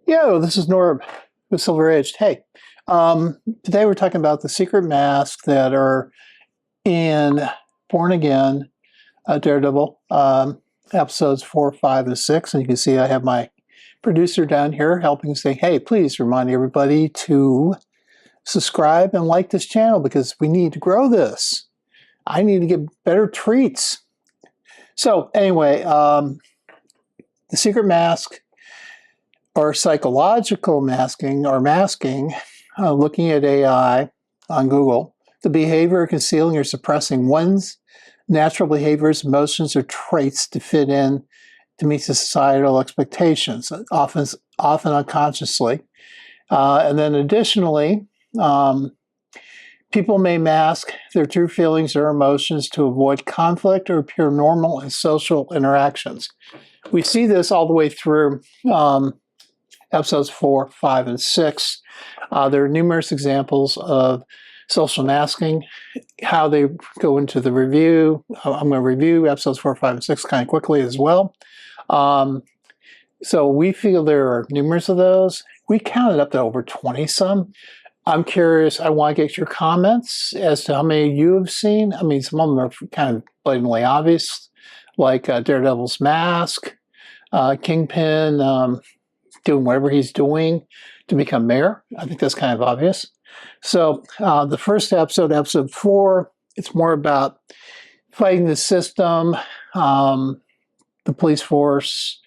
Yo, this is Norb with Silver Aged. Hey, today we're talking about the secret masks that are in Born Again, Daredevil, episodes 4, 5, and 6. And you can see I have my producer down here helping say, hey, please remind everybody to subscribe and like this channel because we need to grow this. I need to get better treats. So anyway, the secret mask or psychological masking or masking, looking at AI on Google, the behavior concealing or suppressing one's natural behaviors, emotions, or traits to fit in to meet the societal expectations, often unconsciously. And then additionally, people may mask their true feelings or emotions to avoid conflict or appear normal in social interactions. We see this all the way through episodes 4, 5, and 6. There are numerous examples of social masking, how they go into the review. I'm going to review episodes 4, 5, and 6 kind of quickly as well. So we feel there are numerous of those. We counted up to over 20 some. I'm curious, I want to get your comments as to how many you have seen. I mean, some of them are kind of blatantly obvious, like Daredevil's mask, Kingpin, doing whatever he's doing to become mayor. I think that's kind of obvious. So the first episode, episode 4, it's more about fighting the system, the police force,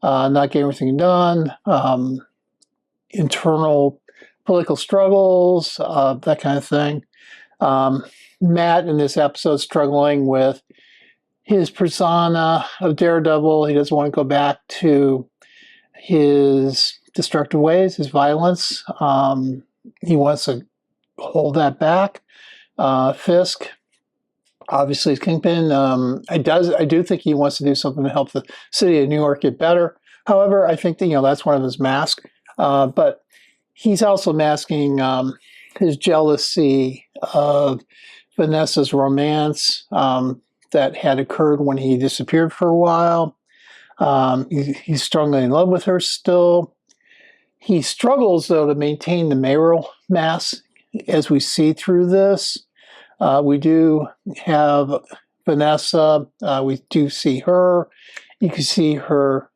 not getting everything done, internal political struggles, that kind of thing. Matt in this episode struggling with his persona of Daredevil. He doesn't want to go back to his destructive ways, his violence. He wants to hold that back. Fisk, obviously, is Kingpin. I do think he wants to do something to help the city of New York get better. However, I think that, that's one of his masks. But he's also masking his jealousy of Vanessa's romance that had occurred when he disappeared for a while. He's strongly in love with her still. He struggles, though, to maintain the mayoral mask as we see through this. We do have Vanessa. We do see her. You can see her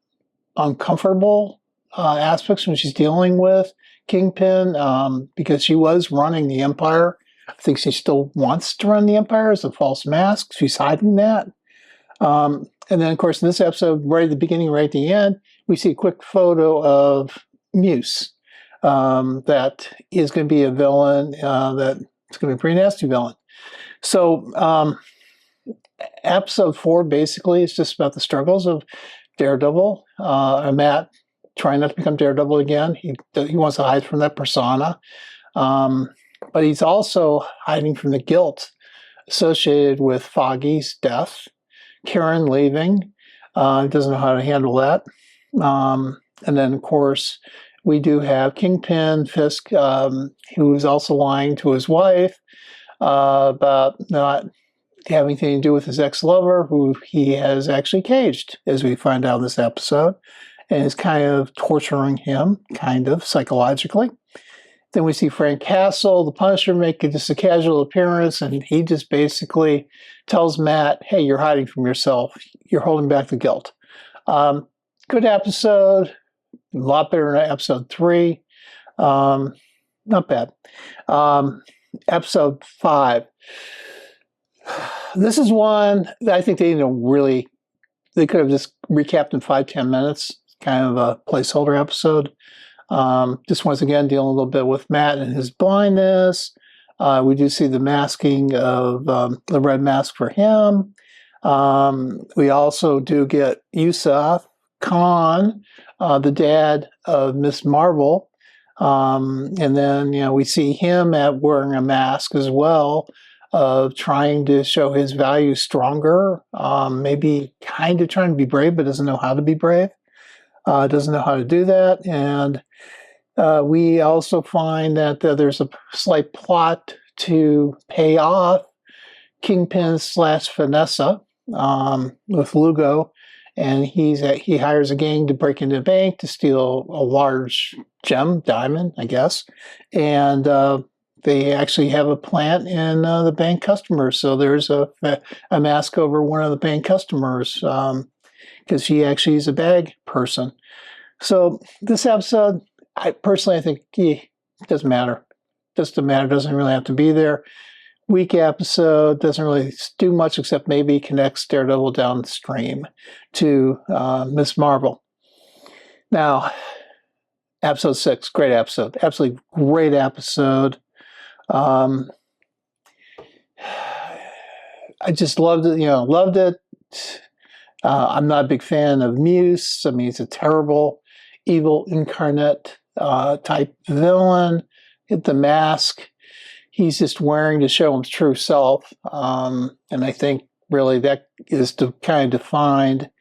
uncomfortable aspects when she's dealing with Kingpin because she was running the Empire. I think she still wants to run the Empire as a false mask. She's hiding that. And then, of course, in this episode, right at the beginning, right at the end, we see a quick photo of Muse that is going to be a villain, that it's going to be a pretty nasty villain. So episode 4 basically is just about the struggles of Daredevil. Matt trying not to become Daredevil again. He wants to hide from that persona. But he's also hiding from the guilt associated with Foggy's death. Karen leaving, doesn't know how to handle that. And then, of course, we do have Kingpin, Fisk, who is also lying to his wife about not having anything to do with his ex-lover, who he has actually caged, as we find out in this episode, and is kind of torturing him, kind of, psychologically. Then we see Frank Castle, the Punisher, make just a casual appearance, and he just basically tells Matt, hey, you're hiding from yourself. You're holding back the guilt. Good episode. A lot better than episode 3. Not bad. Episode 5. This is one that I think they could have just recapped in 5-10 minutes. Kind of a placeholder episode. Just once again dealing a little bit with Matt and his blindness. We do see the masking of the red mask for him. We also do get Yusuf Khan, the dad of Miss Marvel. And then, we see him at wearing a mask as well, of trying to show his value stronger, maybe kind of trying to be brave, but doesn't know how to be brave. Doesn't know how to do that. And we also find that there's a slight plot to pay off Kingpin / Vanessa with Lugo and he hires a gang to break into a bank to steal a large diamond, I guess, and they actually have a plant in the bank customers. So there's a mask over one of the bank customers because he actually is a bag person. So this episode, I think it doesn't matter. Doesn't matter. Doesn't really have to be there. Weak episode, doesn't really do much except maybe connects Daredevil downstream to Miss Marvel. Now, episode 6, great episode. Absolutely great episode. I just loved it, loved it. I'm not a big fan of Muse. I mean, he's a terrible, evil incarnate type villain. The mask he's just wearing to show his true self. And I think really that is kind of defined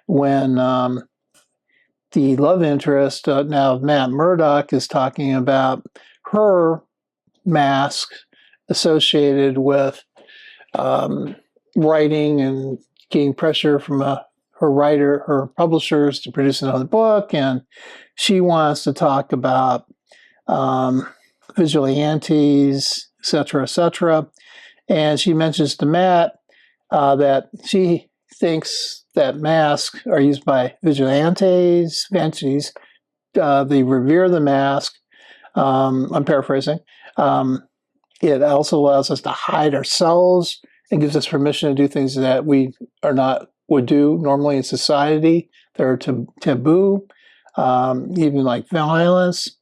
when the love interest now Matt Murdock is talking about her mask associated with writing and getting pressure from her publishers to produce another book, and she wants to talk about vigilantes, etc., and she mentions to Matt that she thinks that masks are used by vigilantes. They revere the mask. I'm paraphrasing. It also allows us to hide ourselves and gives us permission to do things that we would do normally in society. They're taboo, even like violence.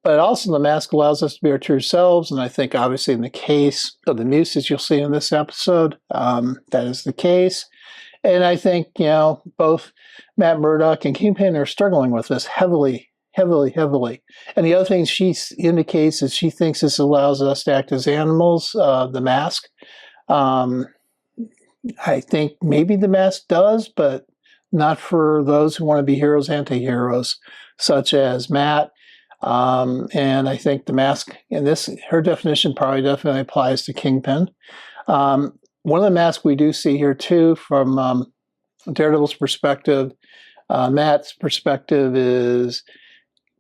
But also the mask allows us to be our true selves. And I think obviously in the case of the Muses you'll see in this episode, that is the case. And I think, both Matt Murdock and Kingpin are struggling with this heavily. And the other thing she indicates is she thinks this allows us to act as animals, the mask. I think maybe the mask does, but not for those who want to be heroes, anti-heroes, such as Matt. And I think the mask in her definition definitely applies to Kingpin. One of the masks we do see here too, from Daredevil's perspective, Matt's perspective is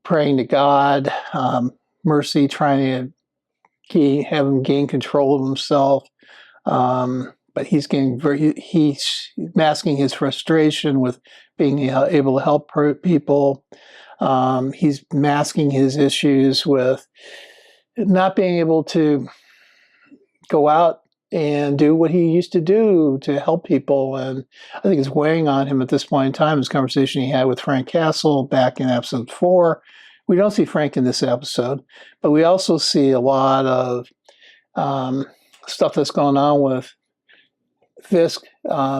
praying to God, mercy, trying to have him gain control of himself. But he's masking his frustration with being able to help people. He's masking his issues with not being able to go out and do what he used to do to help people. And I think it's weighing on him at this point in time, this conversation he had with Frank Castle back in episode 4. We don't see Frank in this episode, but we also see a lot of stuff that's going on with Fisk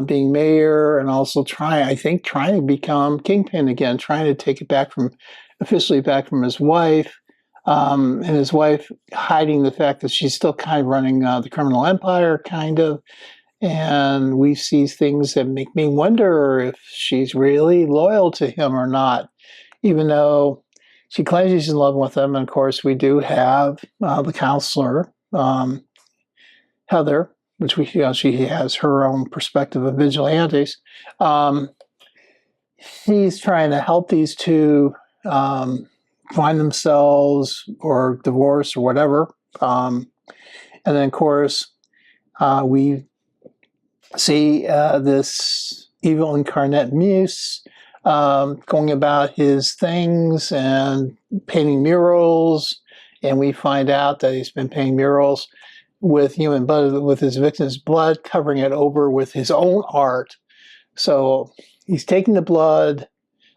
being mayor and also trying to become Kingpin again, trying to take it officially back from his wife, and his wife hiding the fact that she's still kind of running the criminal empire, kind of. And we see things that make me wonder if she's really loyal to him or not, even though she claims she's in love with him. And of course, we do have the counselor, Heather, which she has her own perspective of vigilantes. She's trying to help these two find themselves or divorce or whatever. And then, of course, we see this evil incarnate Muse going about his things and painting murals. And we find out that he's been painting murals with human blood, with his victim's blood, covering it over with his own art. So he's taking the blood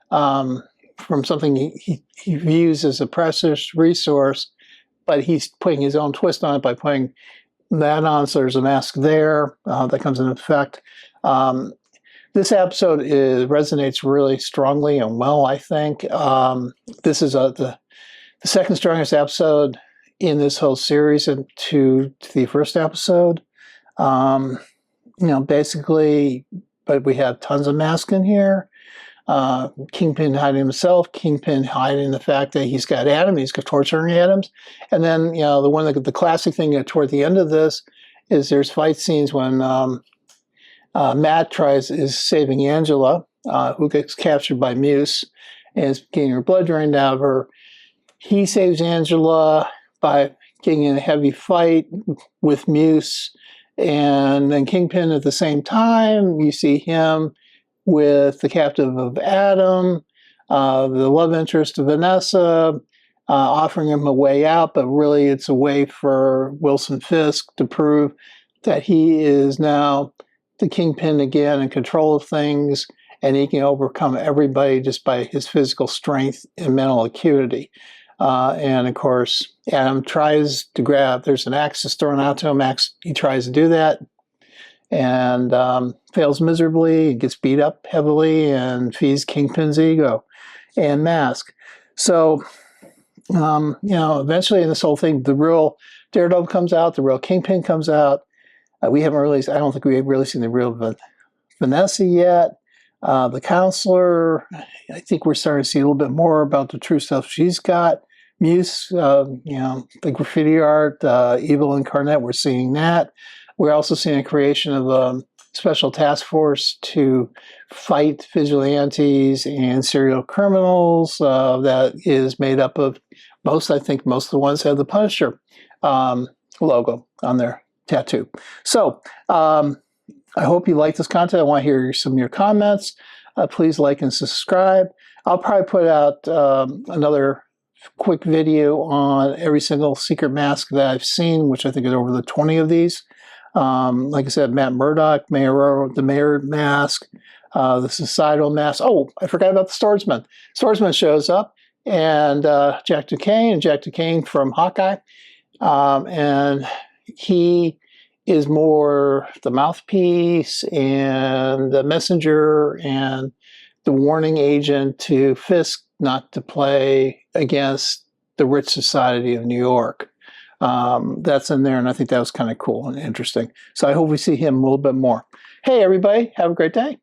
from something he views as a precious resource, but he's putting his own twist on it by putting that on. So there's a mask there that comes into effect. This episode resonates really strongly and well, I think. This is the second strongest episode in this whole series, and to the first episode. Basically, but we have tons of masks in here. Kingpin hiding himself, Kingpin hiding the fact that he's got Adam, he's got torturing Adams. And then, the classic thing toward the end of this is there's fight scenes when Matt is saving Angela, who gets captured by Muse and is getting her blood drained out of her. He saves Angela by getting in a heavy fight with Muse, and then Kingpin at the same time. You see him with the captive of Adam, the love interest of Vanessa, offering him a way out, but really it's a way for Wilson Fisk to prove that he is now the Kingpin again, in control of things, and he can overcome everybody just by his physical strength and mental acuity. And of course, Adam tries to grab, there's an axe that's thrown out to him. He tries to do that and fails miserably. He gets beat up heavily and feeds Kingpin's ego and mask. So, eventually in this whole thing, the real Daredevil comes out, the real Kingpin comes out. We haven't really, I don't think we've really seen the real Vanessa yet. The counselor, I think we're starting to see a little bit more about the true stuff she's got. Muse, the graffiti art, Evil Incarnate, we're seeing that. We're also seeing a creation of a special task force to fight vigilantes and serial criminals that is made up of most of the ones have the Punisher logo on their tattoo. So I hope you like this content. I want to hear some of your comments. Please like and subscribe. I'll probably put out another quick video on every single secret mask that I've seen, which I think is over the 20 of these. Like I said, Matt Murdock, the Mayor mask, the societal mask. Oh, I forgot about the Swordsman. Swordsman shows up, and Jack Duquesne from Hawkeye, and he is more the mouthpiece and the messenger and the warning agent to Fisk not to play against the rich society of New York. That's in there, and I think that was kind of cool and interesting. So I hope we see him a little bit more. Hey, everybody, have a great day.